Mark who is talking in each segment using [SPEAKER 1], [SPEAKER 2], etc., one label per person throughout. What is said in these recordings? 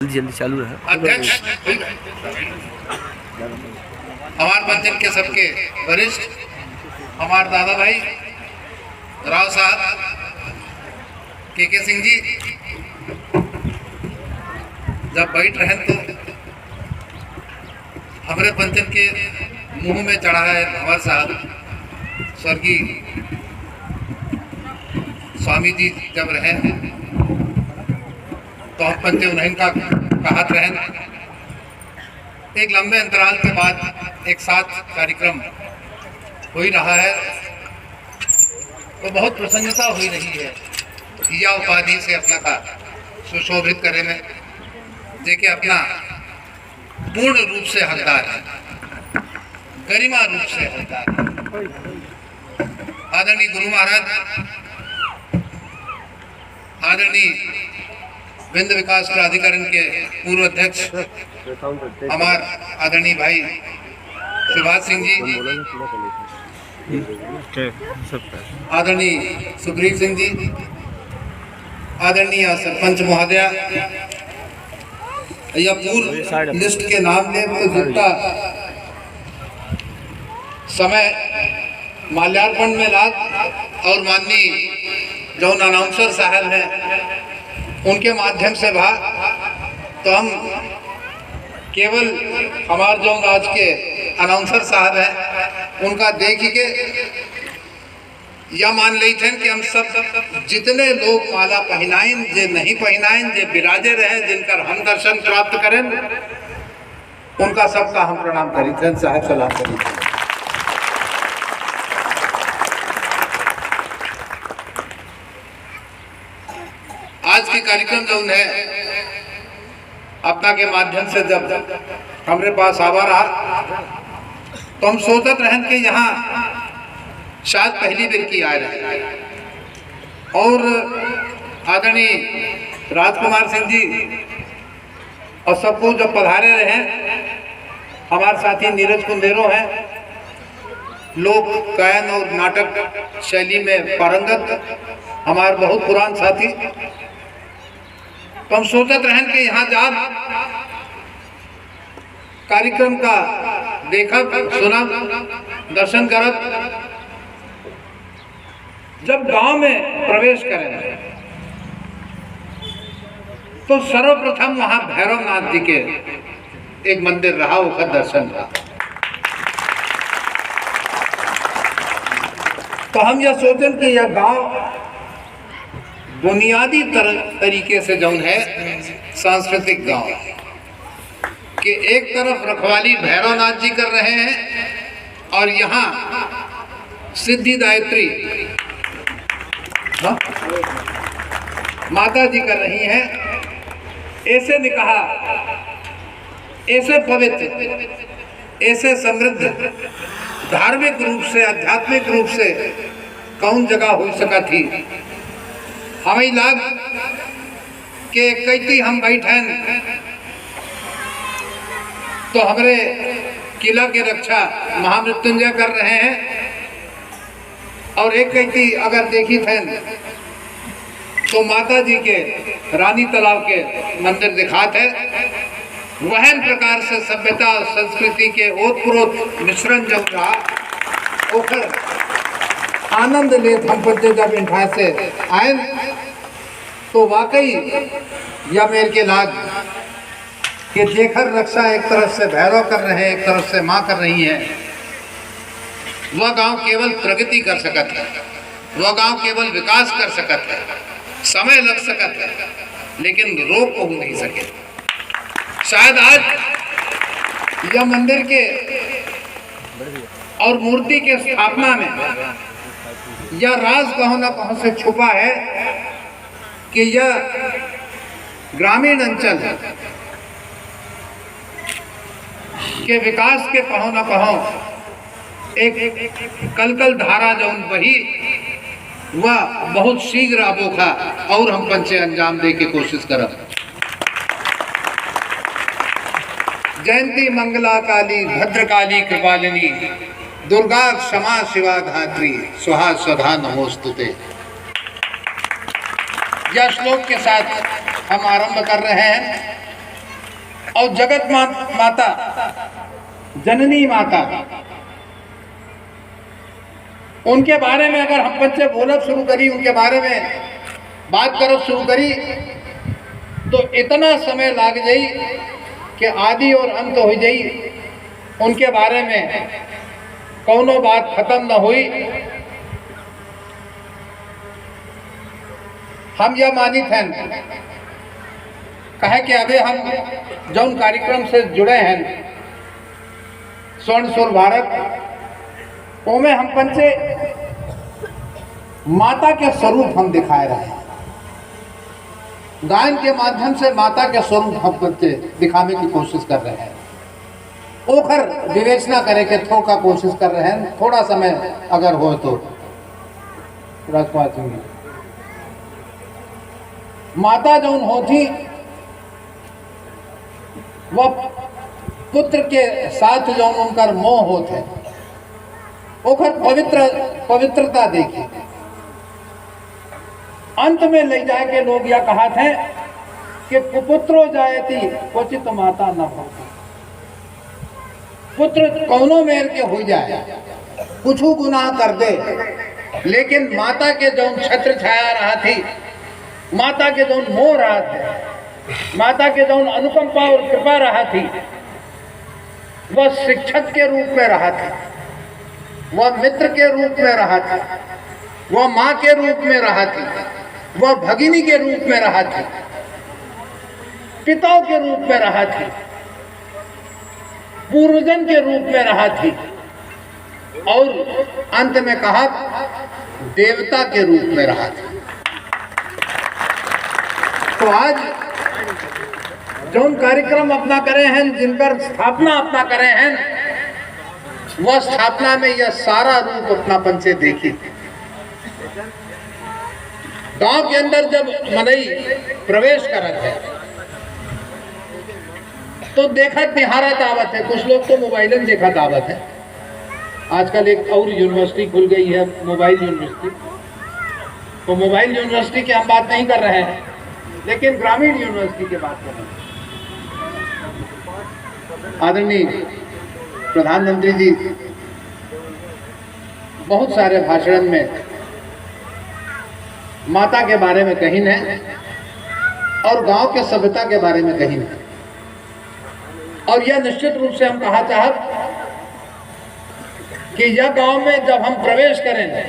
[SPEAKER 1] जल्दी चालू रहा।
[SPEAKER 2] अध्यक्ष हमारे पंचन के सबके वरिष्ठ हमारे दादा भाई राव साहब के सिंह जी जब बैठ रहे तो हमारे पंचन के मुंह में चढ़ा है हमारे साहब स्वर्गीय स्वामी जी जब रहे तो हम पंचे उन्हें का कहत रहे। एक लंबे अंतराल के बाद एक साथ कार्यक्रम हो ही रहा है तो बहुत प्रसन्नता हो रही है। या उपाधि से अपना का सुशोभित करे में देखिए अपना पूर्ण रूप से हकदार है, गरिमा रूप से हकदार है। आदरणीय गुरु महाराज, आदरणीय विंध्य विकास प्राधिकरण के पूर्व अध्यक्ष हमारे आदरणीय भाई सुभाष सिंह जी, आदरणीय सुग्रीव सिंह जी, आदरणीय सरपंच महोदया, या पूर्व लिस्ट के नाम ले तो जितना समय माल्यार्पण में लाग और माननीय जो अनाउंसर साहब हैं उनके माध्यम से भा तो हम केवल हमारे जो आज के अनाउंसर साहब हैं उनका देख के या मान ली थे कि हम सब जितने लोग माला पहनाइन जे नहीं पहनाइन जे विराजे रहे जिनका हम दर्शन प्राप्त करें उनका सबका हम प्रणाम करी थे, साहब सलाम करी थे। आज के कार्यक्रम जो है अपना के माध्यम से जब हमारे पास आवा रहा तो हम सोचते रहें कि यहाँ शायद पहली बार की आ रहे और आदरणीय राजकुमार सिंह जी और सबको जब पधारे रहे, हमारे साथी नीरज कुंदेरो हैं, लोक गायन और नाटक शैली में पारंगत हमारे बहुत पुरान साथी। तो हम सोचते रहें कि यहाँ जा कार्यक्रम का देखा सुना दर्शन करत जब गांव में प्रवेश करें तो सर्वप्रथम वहां भैरवनाथ जी के एक मंदिर रहा, उसका दर्शन रहा। तो हम यह सोचें कि यह गांव बुनियादी तरीके से जो है सांस्कृतिक गांव कि एक तरफ रखवाली भैरवनाथ जी कर रहे हैं और यहाँ सिद्धिदायत्री माता जी कर रही हैं। ऐसे निकाह, ऐसे पवित्र, ऐसे समृद्ध धार्मिक रूप से आध्यात्मिक रूप से कौन जगह हो सका थी। हमें लाग के कैती हम बैठे तो हमारे किला की रक्षा महामृत्युंजय कर रहे हैं और एक कैती अगर देखी थे तो माता जी के रानी तालाब के मंदिर दिखाते है। वह प्रकार से सभ्यता और संस्कृति के ओतप्रोत मिश्रण जब रहा ओकर आनंद ले हम पर जब इंठा से आए तो वाकई या मेरे के लाग कि जेखर रक्षा एक तरफ से भैरव कर रहे हैं, एक तरफ से माँ कर रही है। वह गांव केवल प्रगति कर सकत है, वह गांव केवल विकास कर सकत है, समय लग सकत है लेकिन रोक हो नहीं सके। शायद आज यह मंदिर के और मूर्ति के स्थापना में यह राज कहों न कहों से छुपा है कि यह ग्रामीण अंचल के विकास के कहों न कहों एक कलकल धारा जो वही वह बहुत शीघ्र अबोखा और हम पंचे अंजाम दे के कोशिश करब। जयंती मंगला काली भद्रकाली कृपालिनी दुर्गा क्षमा शिवा धात्री स्वाहा स्वधा नमोस्तुते। यह श्लोक के साथ हम आरंभ कर रहे हैं और जगत माता, जननी माता, उनके बारे में अगर हम बच्चे बोलना शुरू करी, उनके बारे में बात करो शुरू करी, तो इतना समय लग जाई कि आदि और अंत हो जाई, उनके बारे में कौनो बात खत्म न हुई। हम यह मानित हैं कहे कि अभी हम जौन कार्यक्रम से जुड़े हैं स्वर्ण सुर भारत, ओमें हम पंचे माता के स्वरूप हम दिखाए रहे हैं। गायन के माध्यम से माता के स्वरूप हम पंचे दिखाने की कोशिश कर रहे हैं। ओखर विवेचना करे के थो का कोशिश कर रहे हैं। थोड़ा समय अगर हो तो राजकुमार सिंह, माता जौन होती वह पुत्र के साथ जौन उनका मोह होते, ओखर पवित्रता देखी। अंत में ले जाए के लोग यह कहा थे कि कुपुत्रो जायती क्वचित माता न भवति। पुत्र कौनो मेर के हो जाए, कुछ गुनाह कर दे, लेकिन माता के जौन छत्र छाया रहा थी, माता के जौन मोह रहा थे, माता के जौन अनुकंपा और कृपा रहा थी, वह शिक्षक के रूप में रहा था, वह मित्र के रूप में रहा था, वह माँ के रूप में रहा थी, वह भगिनी के रूप में रहा थी, पिताओं के रूप में रहा थी, पूर्वजन के रूप में रहा थी, और अंत में कहा देवता के रूप में रहा था। तो आज जो कार्यक्रम अपना करे हैं, जिनकर स्थापना अपना करे हैं, वह स्थापना में यह सारा रूप अपनापन से देखी। गांव के अंदर जब मनई प्रवेश करत है तो देखत निहारत आवत है। कुछ लोग तो मोबाइल में देखत आवत है। आजकल एक और यूनिवर्सिटी खुल गई है, मोबाइल यूनिवर्सिटी। तो मोबाइल यूनिवर्सिटी की हम बात नहीं कर रहे हैं, लेकिन ग्रामीण यूनिवर्सिटी की बात कर रहे हैं। आदरणीय प्रधानमंत्री जी बहुत सारे भाषण में माता के बारे में कही है और गांव के सभ्यता के बारे में कही है। और यह निश्चित रूप से हम कहा चाहत कि यह गांव में जब हम प्रवेश करेंगे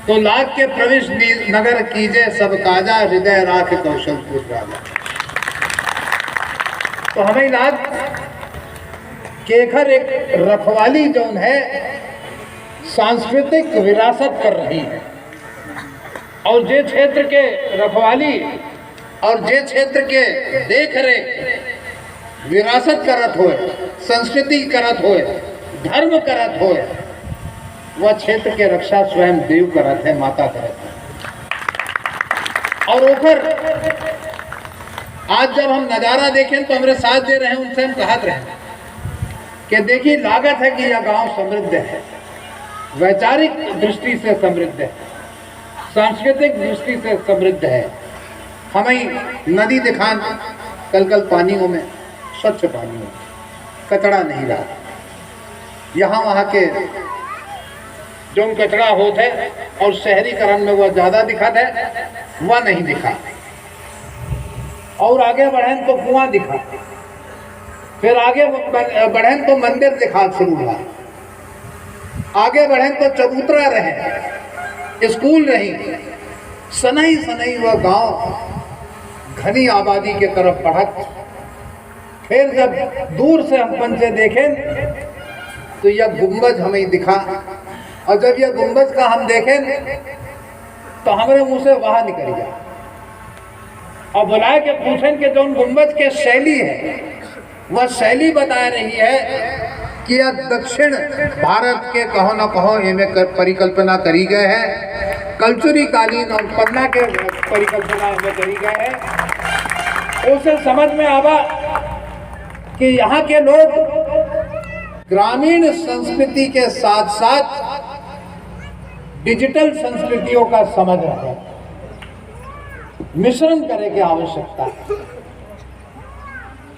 [SPEAKER 2] तो लाग के प्रवेश नगर कीजे सब काजा, हृदय राख कौशलपुर राजा। तो हमें लाग केखर एक रखवाली जौन है सांस्कृतिक विरासत कर रही है, और जे क्षेत्र के रखवाली और जे क्षेत्र के देख रेख विरासत करत होए, संस्कृति करत होए, धर्म करत होए, वह क्षेत्र के रक्षा स्वयं देव करत है, माता करत है। और ऊपर आज जब हम नजारा देखें तो हमारे साथ दे रहे हैं, उनसे हम कहते रहे कि देखिए लागत है कि यह गांव समृद्ध है, वैचारिक दृष्टि से समृद्ध है, सांस्कृतिक दृष्टि से समृद्ध है। हमें नदी दिखान कल पानियों में, स्वच्छ पानियों में कचरा नहीं रहा। यहाँ वहाँ के जो कचरा होता है और शहरीकरण में वह ज़्यादा दिखा है, वह नहीं दिखा। और आगे बढ़ें तो कुआं दिखा, फिर आगे बढ़ें तो मंदिर दिखा शुरू हुआ, आगे बढ़ें तो चबूतरा रहे, स्कूल रही, सनई सनई वह गांव घनी आबादी के तरफ बढ़त। फिर जब दूर से हम पंचे देखें तो यह गुंबज हमें दिखा, और जब यह गुंबज का हम देखें तो हमारे मुंह से वहां निकल गया। और बुलाए के पूछें कि जो गुंबज के शैली है, वह शैली बता रही है कि यह दक्षिण भारत के कहो न कहो इनमें परिकल्पना करी गए है, कल्चुरी कालीन और पन्ना के परिकल्पना इनमें करी गए है। उसे समझ में आवा कि यहाँ के लोग ग्रामीण संस्कृति के साथ साथ डिजिटल संस्कृतियों का समझ रहे हैं, मिश्रण करने की आवश्यकता है।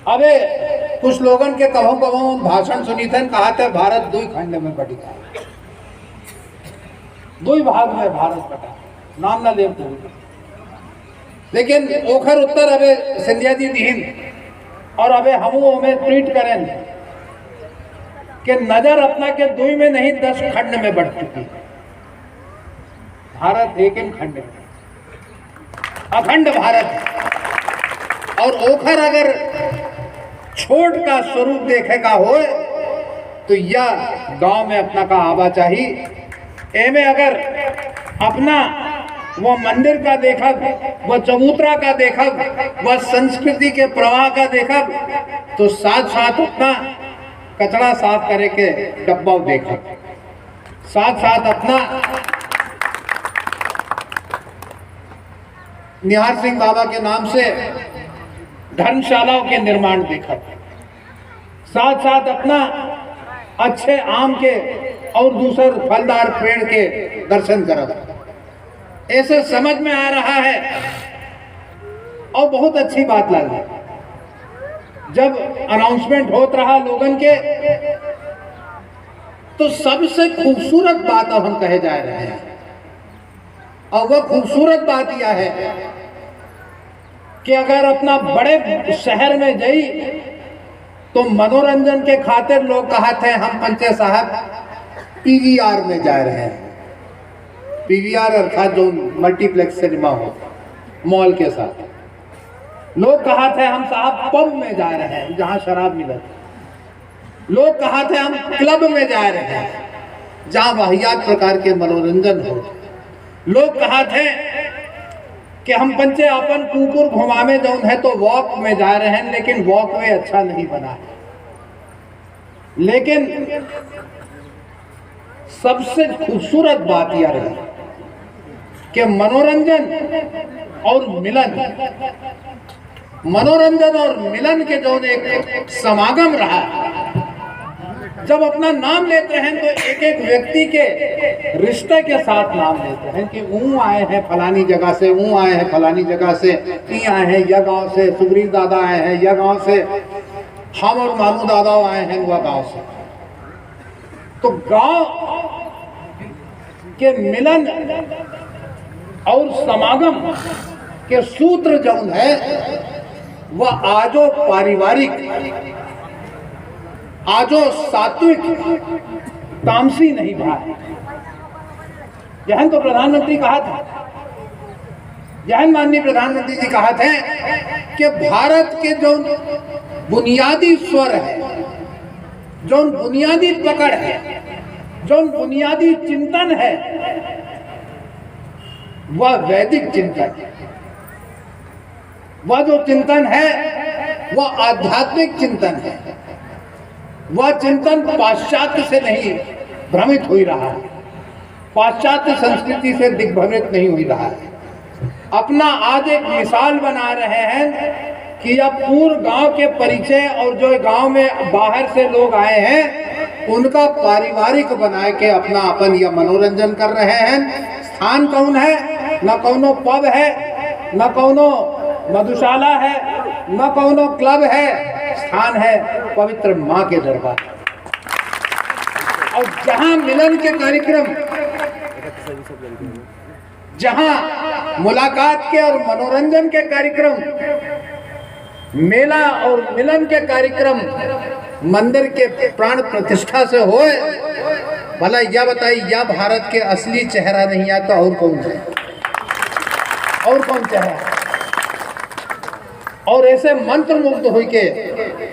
[SPEAKER 2] अबे कुछ लोगन के कभों कभों भाषण सुनी थे, कहा थे भारत दुई खंड में बटी था, दुई भाग में भारत बटा, नाम ना ले। लेकिन ओखर उत्तर अबे सिंधिया जी दीन और अबे हमू हमें ट्वीट करें कि नजर अपना के दुई में नहीं 10 खंड में बढ़ चुकी। भारत एक ही खंड में, अखंड भारत। और ओखर अगर छोट का स्वरूप देखेगा हो तो यह गांव में अपना का आवा चाहिए। एमे अगर अपना वो मंदिर का देखब, वह चबूतरा का देखब, वह संस्कृति के प्रवाह का देखब, तो साथ साथ अपना कचरा साफ करे के डब्बा देखब, साथ साथ अपना निहार सिंह बाबा के नाम से धर्मशालाओं के निर्माण देखब, साथ साथ अपना अच्छे आम के और दूसर फलदार पेड़ के दर्शन करब। ऐसे समझ में आ रहा है और बहुत अच्छी बात लगी जब अनाउंसमेंट होत रहा लोगन के, तो सबसे खूबसूरत बात अब हम कहे जा रहे हैं। और वह खूबसूरत बात यह है कि अगर अपना बड़े शहर में जाई तो मनोरंजन के खातिर लोग कहा थे हम पंचे साहब पीवीआर में जा रहे हैं। पीवीआर अर्थात जो मल्टीप्लेक्स सिनेमा हो मॉल के साथ। लोग कहा थे हम साहब पब में जा रहे हैं जहां शराब मिले। लोग कहा थे हम क्लब में जा रहे हैं जहां वाहियात प्रकार के मनोरंजन हो। लोग कहा थे कि हम पंचे अपन कुकुर घुमावे जौन है तो वॉक में जा रहे हैं, लेकिन वॉक वे अच्छा नहीं बना है। लेकिन सबसे खूबसूरत बात यह रही कि मनोरंजन और मिलन, मनोरंजन और मिलन के जो एक समागम रहा। जब अपना नाम लेते हैं तो एक एक व्यक्ति के रिश्ते के साथ नाम लेते हैं कि ऊ आए हैं फलानी जगह से, ऊ आए हैं फलानी जगह से, ई आए हैं यह गांव से, सुग्रीव दादा आए हैं यह गांव से, हम और मामू दादा आए हैं वह गांव से। तो गांव के मिलन और समागम के सूत्र जो है वह आजो पारिवारिक, आजो सात्विक, तामसी नहीं भरा है। जहन तो प्रधानमंत्री कहा था, जहन माननीय प्रधानमंत्री जी कहा थे कि भारत के जो बुनियादी स्वर है, जो बुनियादी पकड़ है, जो बुनियादी चिंतन है वह वैदिक चिंतन है। वह जो चिंतन है वह आध्यात्मिक चिंतन है। वह चिंतन पाश्चात्य से नहीं भ्रमित हो रहा है, पाश्चात्य संस्कृति से दिग्भ्रमित नहीं हो रहा है। अपना आज एक मिसाल बना रहे हैं कि यह पूर्व गांव के परिचय और जो गांव में बाहर से लोग आए हैं उनका पारिवारिक बना के अपना अपन यह मनोरंजन कर रहे हैं। स्थान कौन है? न कौनो पब है, न कौनो मधुशाला है, न कौनो क्लब है। स्थान है पवित्र माँ के दरबार। और जहां मिलन के कार्यक्रम, जहां मुलाकात के और मनोरंजन के कार्यक्रम, मेला और मिलन के कार्यक्रम मंदिर के प्राण प्रतिष्ठा से होए, भला यह बताइए यह भारत के असली चेहरा नहीं आता और कौन है? और कौन चेहरा? और ऐसे मंत्र मुग्ध हो के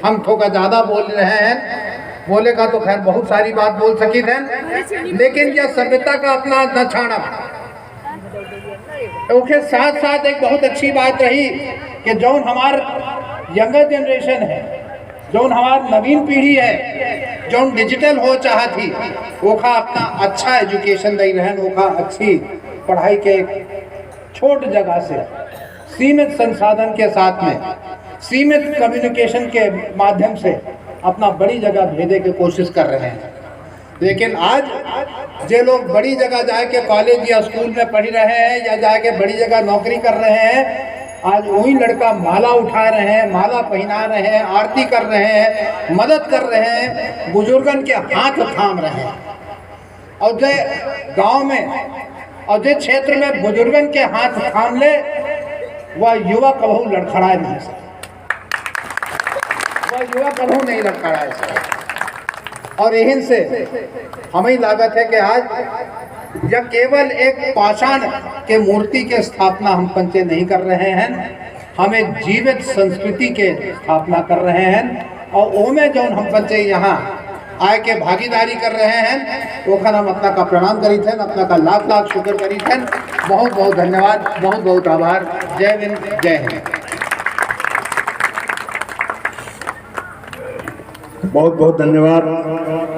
[SPEAKER 2] हम थोड़ा ज्यादा बोल रहे हैं। बोलेगा तो खैर बहुत सारी बात बोल सकी थे, लेकिन यह सभ्यता का अपना न छाना। उसके साथ साथ एक बहुत अच्छी बात रही कि जो हमार यंगर जनरेशन है, जो हमार नवीन पीढ़ी है, जो डिजिटल हो चाहती, वो खा अपना अच्छा एजुकेशन दे रहे हैं, वो खा अच्छी पढ़ाई के छोट जगह से सीमित संसाधन के साथ में, सीमित कम्युनिकेशन के माध्यम से अपना बड़ी जगह भेजने की कोशिश कर रहे हैं। लेकिन आज जो लोग बड़ी जगह जाके कॉलेज या स्कूल में पढ़ रहे हैं या जाके बड़ी जगह नौकरी कर रहे हैं, आज वही लड़का माला उठा रहे हैं, माला पहना रहे हैं, आरती कर रहे हैं, मदद कर रहे हैं, बुजुर्गन के हाथ थाम रहे हैं। और जो गांव में और जो क्षेत्र में बुजुर्गन के हाथ थाम ले, वह युवा कबहू लड़खड़ाए नहीं सकता, वह युवा कबहू नहीं लड़खड़ाए सकता। और यही से हमें लागत है कि आज जब केवल एक पाषाण के मूर्ति के स्थापना हम पंचे नहीं कर रहे हैं, हम एक जीवित संस्कृति के स्थापना कर रहे हैं। और ओमे जो हम पंचे यहाँ आए के भागीदारी कर रहे हैं, वो हम अपना का प्रणाम करी थे, अपना का लाख लाख शुक्र करी थे। बहुत बहुत धन्यवाद, बहुत बहुत आभार। जय हिंद, जय हिंद।
[SPEAKER 1] बहुत बहुत धन्यवाद।